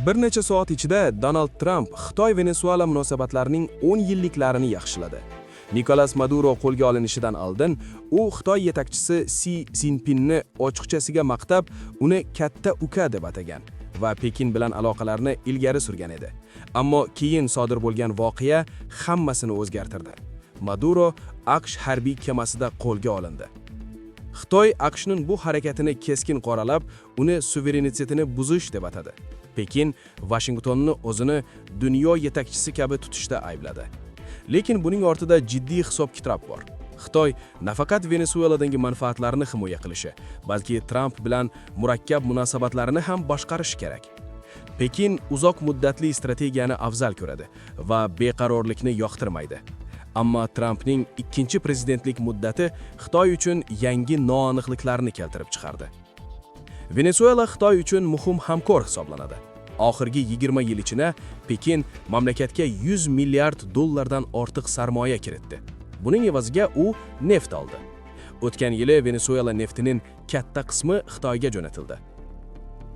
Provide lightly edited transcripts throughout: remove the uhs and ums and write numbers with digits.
Bir necha soat ichida Donald Trump Xitoy-Venesuela munosabatlarining 10 yilliklarini yaxshiladi. Nicolas Maduro qo'lga olinishidan oldin u Xitoy yetakchisi Si Jinpingni ochiqchasiga maqtab, uni katta uka deb atagan va Pekin bilan aloqalarni ilgari surgan edi. Ammo keyin sodir bo'lgan voqea hammasini o'zgartirdi. Maduro AQSh harbiy kemasida qo'lga olindi. Xitoy AQShning bu harakatini keskin qoralab, uni suverenitetini buzish deb atadi. Pekin Washingtonni o'zini dunyo yetakchisi kabi tutishda aybladi. Lekin buning ortida jiddiy hisob-kitob bor. Xitoy nafaqat Venesueladagi manfaatlarini himoya qilishi, balki Trump bilan murakkab munosabatlarini ham boshqarishi kerak. Pekin uzoq muddatli strategiyani afzal ko'radi va beqarorlikni yoqtirmaydi. Ammo Trumpning ikkinchi prezidentlik muddati Xitoy uchun yangi noaniqliklarni keltirib chiqardi. Venesuela Xitoy uchun muhim hamkor hisoblanadi. Oxirgi 20 yil ichida Pekin mamlakatga 100 milliard dollardan ortiq sarmoya kiritdi. Buning evaziga u neft oldi. O'tgan yili Venesuela neftining katta qismi Xitoyga jo'natildi.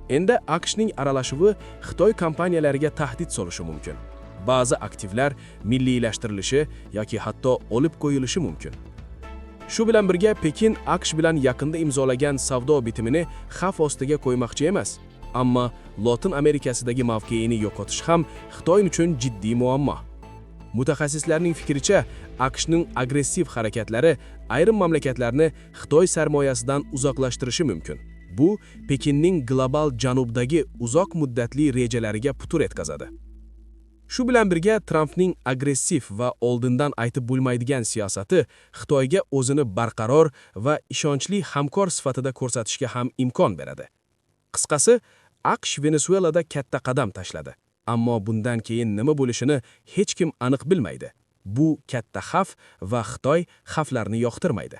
Endi AQShning aralashuvi Xitoy kompaniyalariga tahdid solishi mumkin. Ba'zi aktivlar milliylashtirilishi yoki hatto olib qo'yilishi mumkin. Shu bilan birga Pekin AQSh bilan yaqinda imzolagan savdo bitimini xavf ostiga qo'ymoqchi emas. Ammo Lotin Amerikasidagi mavqeini yo'qotish ham Xitoy uchun jiddiy muammo. Mutaxassislarning fikricha, AQShning agressiv harakatlari ayrim mamlakatlarni Xitoy sarmoyasidan uzoqlashtirishi mumkin. Bu Pekinning global janubdagi uzoq muddatli rejalariga putur yetkazadi. Shu bilan birga Trumpning agressiv va oldindan aytib bo'lmaydigan siyosati Xitoyga o'zini barqaror va ishonchli hamkor sifatida ko'rsatishga ham imkon beradi. Qisqasi, AQSh Venesuelada katta qadam tashladi, ammo bundan keyin nima bo'lishini hech kim aniq bilmaydi. Bu katta xavf va Xitoy xavflarni yoqtirmaydi.